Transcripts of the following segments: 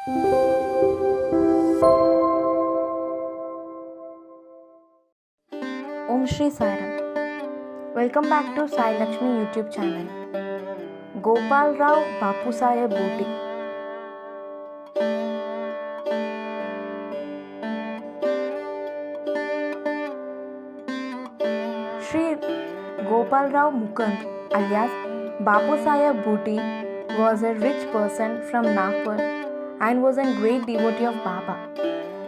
Om Shri Sairam. Welcome back to Sai Lakshmi YouTube channel. Gopal Rao Bapusaya Booty. Shri Gopal Rao Mukund alias Bapusaya Booty was a rich person from Nagpur and was a great devotee of Baba.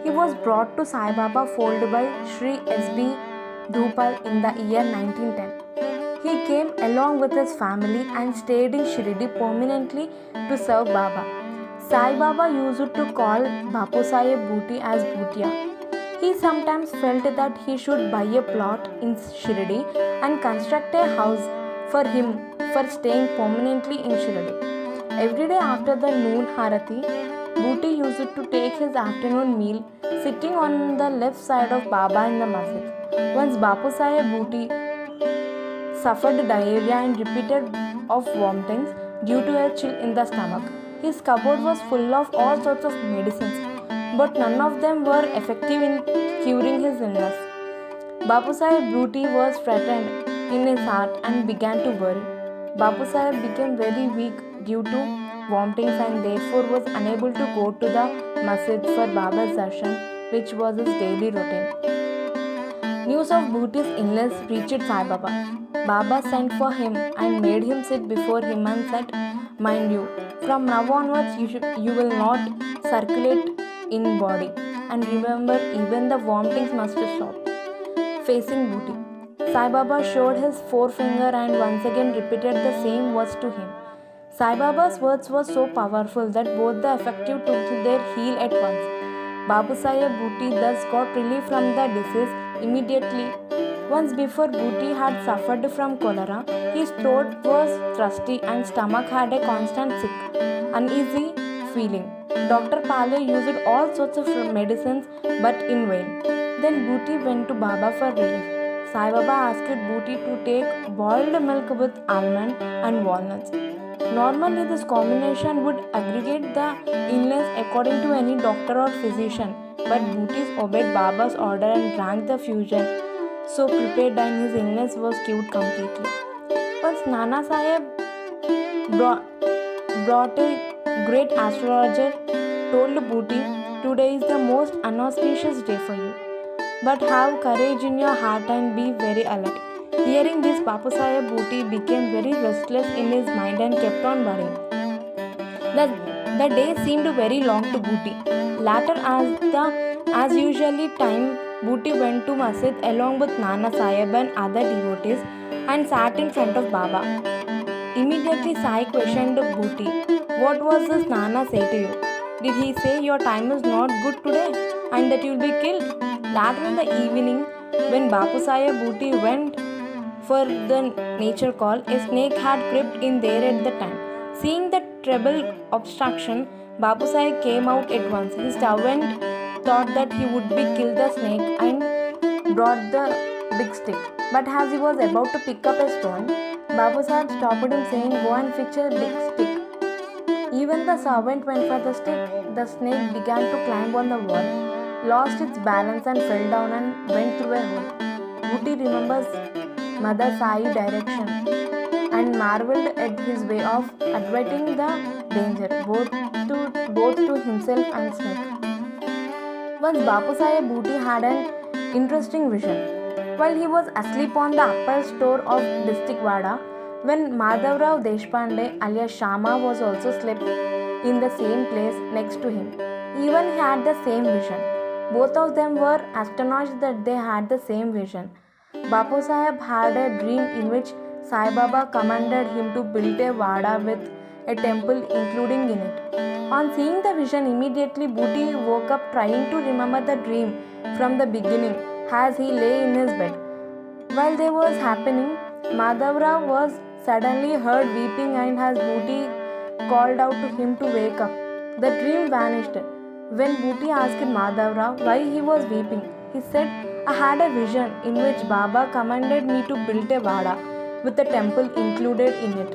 He was brought to Sai Baba fold by Shri S.B. Dhupal in the year 1910. He came along with his family and stayed in Shirdi permanently to serve Baba. Sai Baba used to call Bapusaya Booty as Bhutiya. He sometimes felt that he should buy a plot in Shirdi and construct a house for him for staying permanently in Shirdi. Every day after the noon Harati, Booty used to take his afternoon meal sitting on the left side of Baba in the masjid. Once Bapusaya Booty suffered diarrhea and repeated of vomitings due to a chill in the stomach. His cupboard was full of all sorts of medicines, but none of them were effective in curing his illness. Bapusaya Booty was frightened in his heart and began to worry. Bapusaya became very weak due to vomitings and therefore was unable to go to the masjid for Baba's darshan, which was his daily routine. News of Booty's illness reached Sai Baba. Baba sent for him and made him sit before him and said, "Mind you, from now onwards you will not circulate in body, and remember even the vomitings must stop." Facing Booty, Sai Baba showed his forefinger and once again repeated the same words to him. Sai Baba's words were so powerful that both the affected took their heel at once. Bapusaya Booty thus got relief from the disease immediately. Once before, Booty had suffered from cholera. His throat was thrusty and stomach had a constant sick, uneasy feeling. Dr. Pale used all sorts of medicines but in vain. Then Booty went to Baba for relief. Sai Baba asked Booty to take boiled milk with almond and walnuts. Normally, this combination would aggravate the illness according to any doctor or physician, but Booty obeyed Baba's order and drank the fusion so prepared and his illness was cured completely. Once Nana Sahib brought a great astrologer, told Booty, "Today is the most unauspicious day for you, but have courage in your heart and be very alert." Hearing this, Bapusaya Booty became very restless in his mind and kept on worrying. The day seemed very long to Booty. Later, as usually time, Booty went to masjid along with Nana Sahib and other devotees and sat in front of Baba. Immediately Sai questioned Booty, "What was this Nana say to you? Did he say your time is not good today and that you will be killed?" Later in the evening, when Bapusaya Booty went for the nature call, a snake had crept in there at the time. Seeing the treble obstruction, Bapusaya came out at once. His servant thought that he would be kill the snake and brought the big stick. But as he was about to pick up a stone, Bapusaya stopped him saying, "Go and fetch a big stick." Even the servant went for the stick. The snake began to climb on the wall, lost its balance and fell down and went through a hole. Booty remembers Mother Sai direction and marveled at his way of adverting the danger both to himself and snake. Once Bapusaya Booty had an interesting vision. While he was asleep on the upper store of district Vada, when Madhavrao Deshpande alias Shama was also slept in the same place next to him. Even he had the same vision. Both of them were astonished that they had the same vision. Bapusaya had a dream in which Sai Baba commanded him to build a vada with a temple including in it. On seeing the vision, immediately Booty woke up trying to remember the dream from the beginning as he lay in his bed. While this was happening, Madhavrao was suddenly heard weeping and as Booty called out to him to wake up. The dream vanished. When Booty asked Madhavrao why he was weeping, he said, "I had a vision in which Baba commanded me to build a vada with a temple included in it."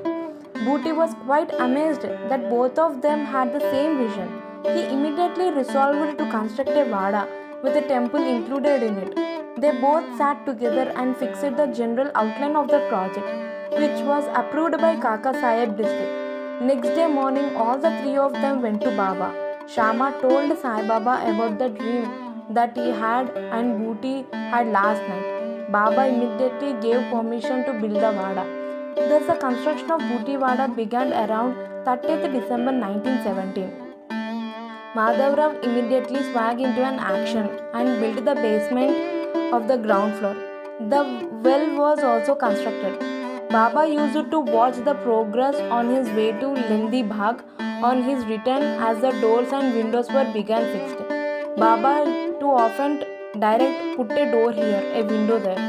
Booty was quite amazed that both of them had the same vision. He immediately resolved to construct a vada with a temple included in it. They both sat together and fixed the general outline of the project, which was approved by Kaka Sahib district. Next day morning, all the three of them went to Baba. Shama told Sai Baba about the dream that he had and Booty had last night. Baba immediately gave permission to build the Vada. Thus, the construction of Booty Vada began around 30th December 1917. Madhavrao immediately swung into an action and built the basement of the ground floor. The well was also constructed. Baba used to watch the progress on his way to Lindi Bhag on his return as the doors and windows were began fixed. Baba too often direct put a door here, a window there.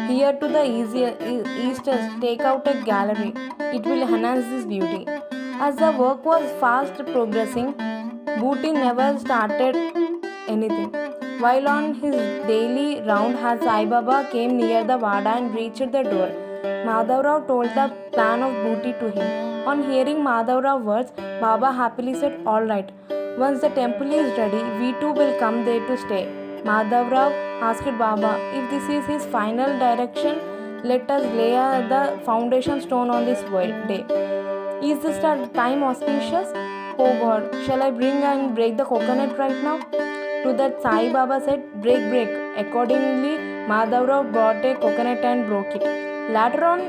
Here to the east, take out a gallery. It will enhance this beauty. As the work was fast progressing, Booty never started anything. While on his daily round, as Sai Baba came near the Vada and reached the door, Madhavrao told the plan of Booty to him. On hearing Madhavrao's words, Baba happily said, "All right, once the temple is ready, we too will come there to stay." Madhavrao asked Baba, "If this is his final direction, let us lay the foundation stone on this day. Is this time auspicious? Oh God, shall I bring and break the coconut right now?" To that Sai Baba said, "Break, break." Accordingly, Madhavrao brought a coconut and broke it. Later on,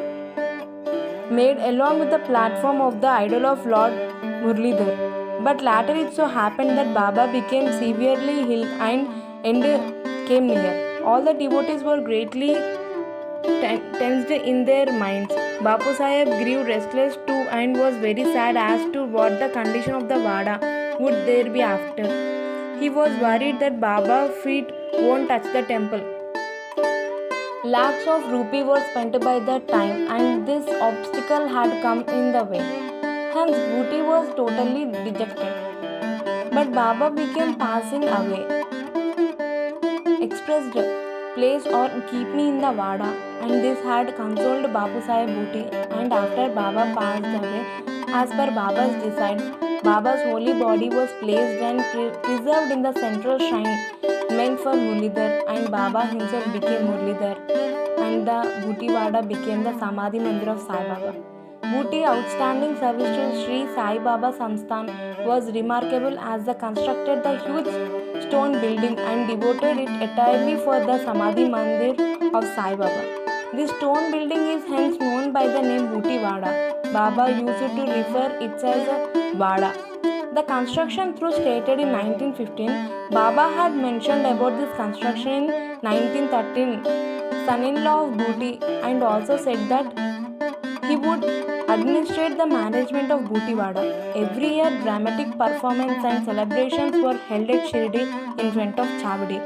made along with the platform of the idol of Lord Murlidhar. But later it so happened that Baba became severely ill and end came near. All the devotees were greatly tensed in their minds. Bapu Sahib grew restless too and was very sad as to what the condition of the Vada would there be after. He was worried that Baba's feet won't touch the temple. Lakhs of rupee were spent by that time and this obstacle had come in the way. Hence Booty was totally dejected. But Baba became passing away. Expressed, "Place or keep me in the Vada," and this had consoled Bapu Sahib Booty. And after Baba passed away, as per Baba's decide, Baba's holy body was placed and preserved in the central shrine meant for Murlidhar, and Baba himself became Murlidhar, and the Booty Vada became the Samadhi Mandir of Sai Baba. Booty's outstanding service to Sri Sai Baba Samsthan was remarkable as they constructed the huge stone building and devoted it entirely for the Samadhi Mandir of Sai Baba. This stone building is hence known by the name Booty Vada. Baba used to refer it as a Vada. The construction through stated in 1915. Baba had mentioned about this construction in 1913, son-in-law of Booty, and also said that he would administrate the management of Booty Vada. Every year, dramatic performance and celebrations were held at Shirdi in front of Chavadi.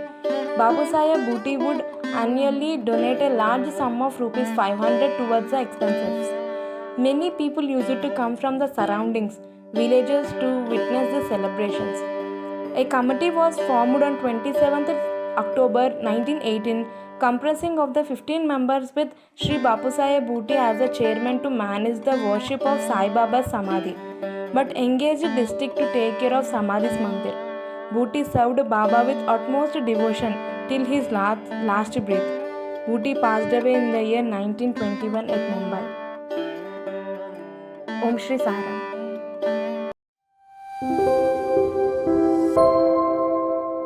Babu Sahib Booty would annually donate a large sum of rupees 500 towards the expenses. Many people used to come from the surroundings, villages to witness the celebrations. A committee was formed on 27th October 1918, comprising of the 15 members with Sri Bapu Sahib Booty as the chairman to manage the worship of Sai Baba's Samadhi, but engaged district to take care of Samadhi's Mandir. Booty served Baba with utmost devotion till his last breath. Booty passed away in the year 1921 at Mumbai. Om Shri Sai Ram.